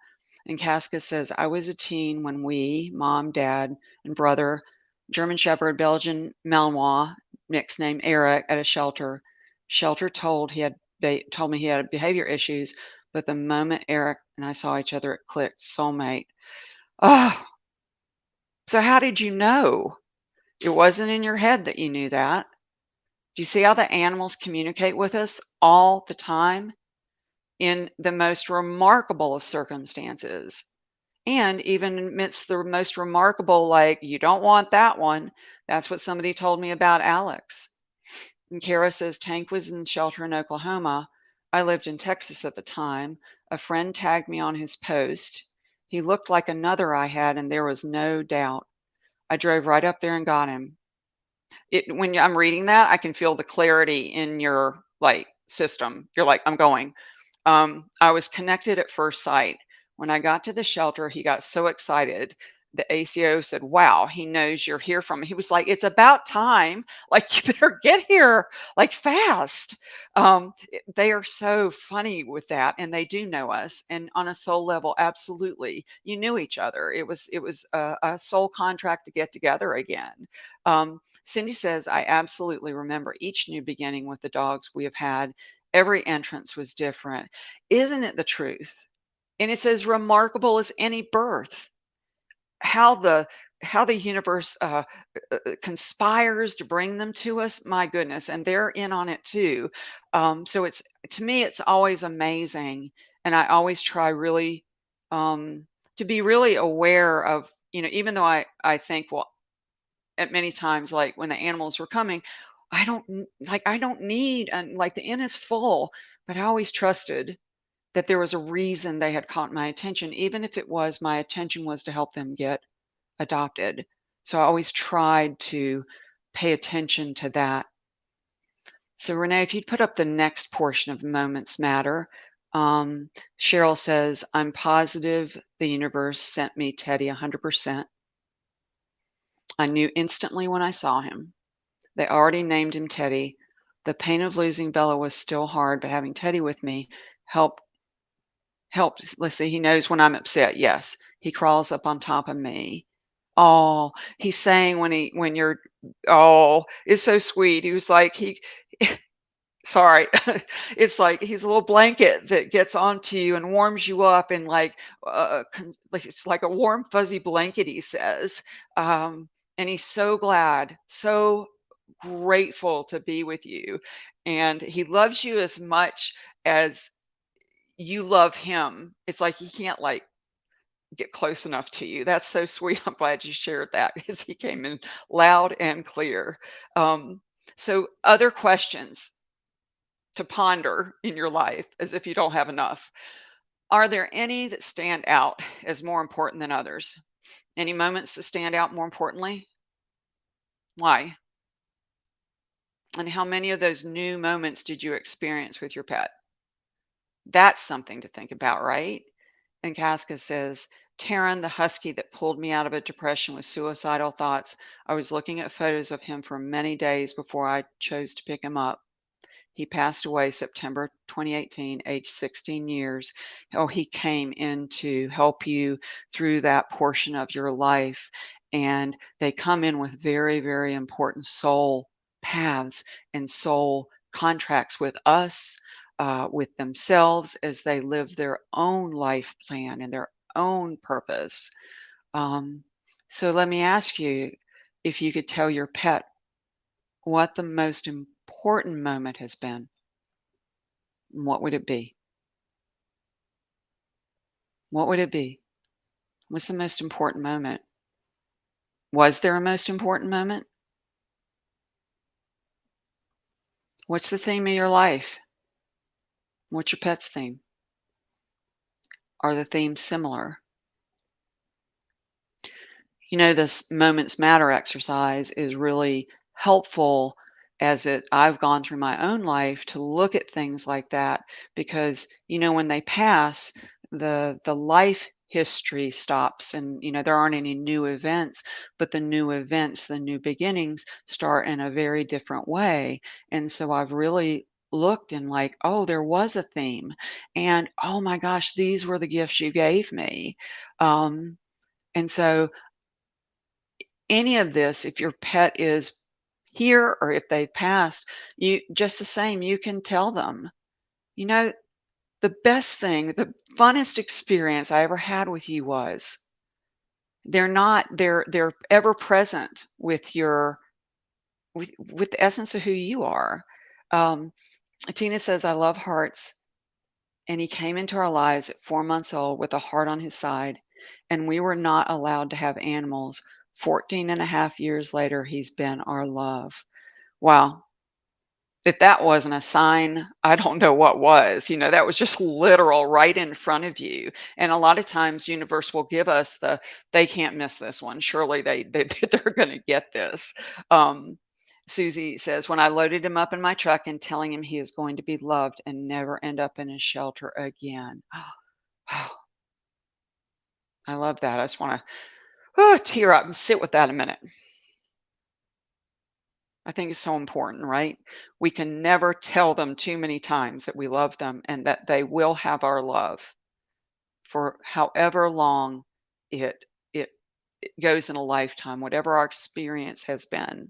And Casca says, I was a teen when we, mom, dad, and brother, German Shepherd, Belgian Malinois, mixed name Eric, at a shelter. Shelter told me he had behavior issues, but the moment Eric and I saw each other, it clicked. Soulmate. Oh, so how did you know? It wasn't in your head that you knew that. Do you see how the animals communicate with us all the time in the most remarkable of circumstances? And even amidst the most remarkable, like, you don't want that one. That's what somebody told me about Alex. And Kara says, Tank was in shelter in Oklahoma. I lived in Texas at the time. A friend tagged me on his post. He looked like another I had, and there was no doubt. I drove right up there and got him. When I'm reading that, I can feel the clarity in your like system. You're like, I'm going. I was connected at first sight. When I got to the shelter, he got so excited. The ACO said, wow, he knows you're here from. He was like, it's about time. Like, you better get here, like, fast. They are so funny with that, and they do know us. And on a soul level, absolutely, you knew each other. It was a soul contract to get together again. Cindy says, I absolutely remember each new beginning with the dogs we have had. Every entrance was different. Isn't it the truth? And it's as remarkable as any birth. How the universe conspires to bring them to us. My goodness, and they're in on it too. So it's to me, it's always amazing, and I always try really to be really aware of. Even though I think, well, at many times, like when the animals were coming, I don't need, and like the inn is full, but I always trusted that there was a reason they had caught my attention, even if it was my attention was to help them get adopted. So I always tried to pay attention to that. So Renee, if you'd put up the next portion of Moments Matter. um, Cheryl says, I'm positive the universe sent me Teddy 100%. I knew instantly when I saw him. They already named him Teddy. The pain of losing Bella was still hard, but having Teddy with me helped helps. Let's see, he knows when I'm upset. Yes. He crawls up on top of me. Oh, he's saying when you're oh, it's so sweet. He was like he sorry. It's like he's a little blanket that gets onto you and warms you up, and like it's like a warm fuzzy blanket, he says. Um and he's so glad, so grateful to be with you, and he loves you as much as you love him. It's like he can't like get close enough to you. That's so sweet. I'm glad you shared that because he came in loud and clear. Um, so, other questions to ponder in your life, as if you don't have enough. Are there any that stand out as more important than others? Any moments that stand out more importantly? Why? And how many of those new moments did you experience with your pet? That's something to think about, right? And Casca says, Taryn, the husky that pulled me out of a depression with suicidal thoughts. I was looking at photos of him for many days before I chose to pick him up. He passed away September 2018, age 16 years. Oh, he came in to help you through that portion of your life. And they come in with very, very important soul paths and soul contracts with us, with themselves as they live their own life plan and their own purpose. Um, so let me ask you, if you could tell your pet what the most important moment has been, what would it be? What would it be? What's the most important moment? Was there a most important moment? What's the theme of your life? What's your pet's theme? Are the themes similar? This moments matter exercise is really helpful as I've gone through my own life to look at things like that because when they pass, the life history stops, and there aren't any new events, but the new events, the new beginnings start in a very different way. And so I've really looked and like, oh, there was a theme, and oh my gosh, these were the gifts you gave me. And so any of this, if your pet is here or if they passed, you just the same, you can tell them, you know, the best thing, the funnest experience I ever had with you was they're ever present with with the essence of who you are. Um, Tina says, I love hearts. And he came into our lives at 4 months old with a heart on his side. And we were not allowed to have animals. 14 and a half years later, he's been our love. Wow. If that wasn't a sign, I don't know what was. That was just literal right in front of you. And a lot of times, universe will give us they can't miss this one. Surely they're going to get this. Um, Susie says, when I loaded him up in my truck and telling him he is going to be loved and never end up in a shelter again. I love that. I just want to tear up and sit with that a minute. I think it's so important, right? We can never tell them too many times that we love them and that they will have our love for however long it it, it goes in a lifetime, whatever our experience has been.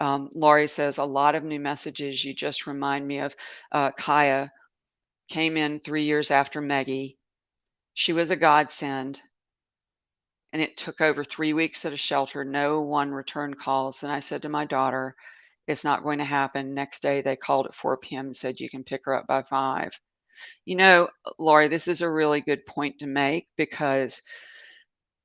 Laurie says a lot of new messages. You just remind me of Kaya came in 3 years after Meggie. She was a godsend, and it took over 3 weeks at a shelter. No one returned calls, and I said to my daughter, it's not going to happen. Next day, they called at 4 p.m. and said, you can pick her up by 5. Lori, this is a really good point to make because,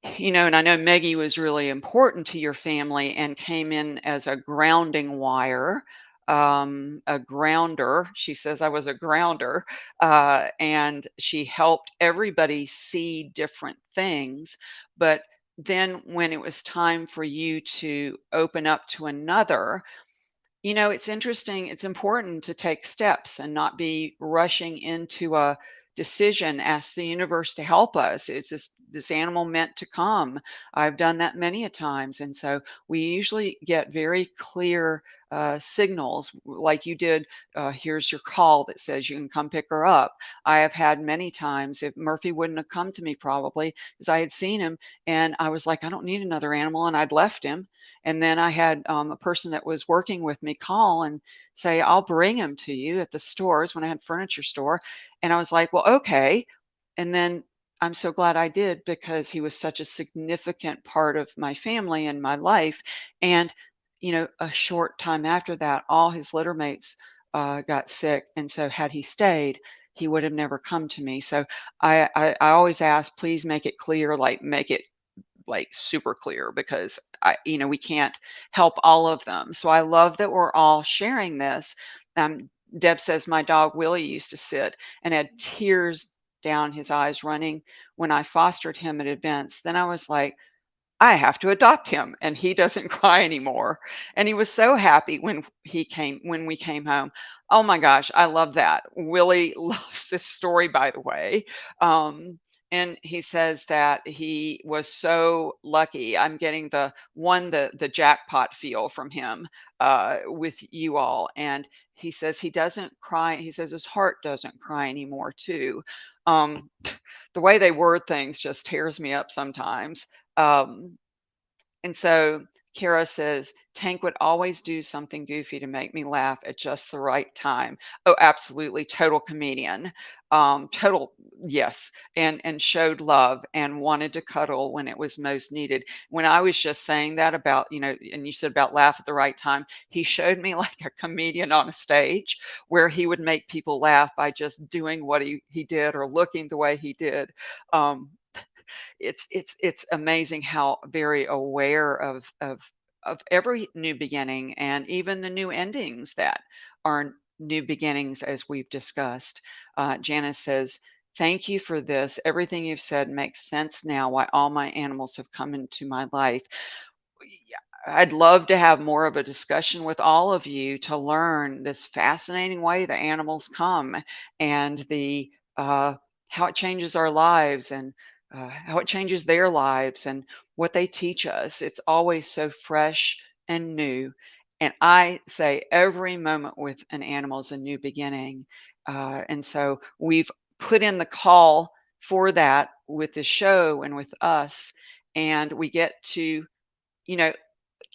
and I know Maggie was really important to your family and came in as a grounding wire, a grounder. She says, I was a grounder. And she helped everybody see different things. But then when it was time for you to open up to another, it's interesting. It's important to take steps and not be rushing into a decision. Ask the universe to help us. Is this animal meant to come? I've done that many a times, and so we usually get very clear signals, like you did. Here's your call that says you can come pick her up. I have had many times. If Murphy wouldn't have come to me, probably because I had seen him, and I was like, I don't need another animal, and I'd left him, and then I had a person that was working with me call and say, I'll bring him to you at the stores when I had furniture store. And I was like, well, okay. And then I'm so glad I did because he was such a significant part of my family and my life. And, a short time after that, all his litter mates got sick. And so had he stayed, he would have never come to me. So I always ask, please make it clear, like make it like super clear because we can't help all of them. So I love that we're all sharing this. Deb says my dog Willie used to sit and had tears down his eyes running when I fostered him at events. Then I was like, I have to adopt him, and he doesn't cry anymore. And he was so happy when we came home. Oh my gosh, I love that. Willie loves this story, by the way. And he says that he was so lucky. I'm getting the jackpot feel from him with you all. And he says he doesn't cry. He says his heart doesn't cry anymore, too. Um, the way they word things just tears me up sometimes. Um, and so Kara says, Tank would always do something goofy to make me laugh at just the right time. Oh, absolutely. Total comedian. Total, yes. And showed love and wanted to cuddle when it was most needed. When I was just saying that about, and you said about laugh at the right time, he showed me like a comedian on a stage where he would make people laugh by just doing what he did or looking the way he did. Um, it's amazing how very aware of every new beginning and even the new endings that are new beginnings, as we've discussed. Janice says, thank you for this. Everything you've said makes sense now why all my animals have come into my life. Yeah, I'd love to have more of a discussion with all of you to learn this fascinating way the animals come and the how it changes our lives and how it changes their lives and what they teach us. It's always so fresh and new. And I say every moment with an animal is a new beginning. And so we've put in the call for that with the show and with us. And we get to, you know,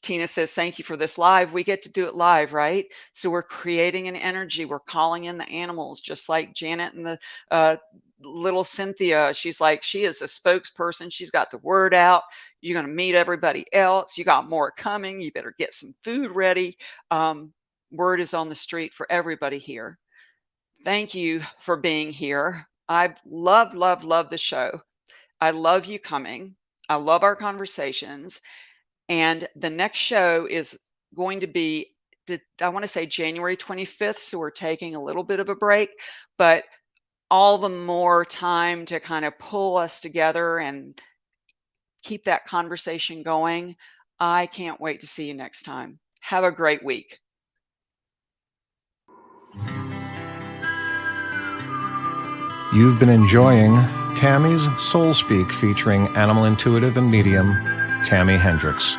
Tina says, thank you for this live. We get to do it live, right? So we're creating an energy. We're calling in the animals, just like Janet and the little Cynthia. She's like, she is a spokesperson. She's got the word out. You're going to meet everybody else. You got more coming. You better get some food ready. Word is on the street for everybody here. Thank you for being here. I've loved the show. I love you coming. I love our conversations. And the next show is going to be, I want to say January 25th. So we're taking a little bit of a break, but all the more time to kind of pull us together and keep that conversation going. I can't wait to see you next time. Have a great week. You've been enjoying Tammy's Soul Speak featuring animal intuitive and medium Tami Hendricks.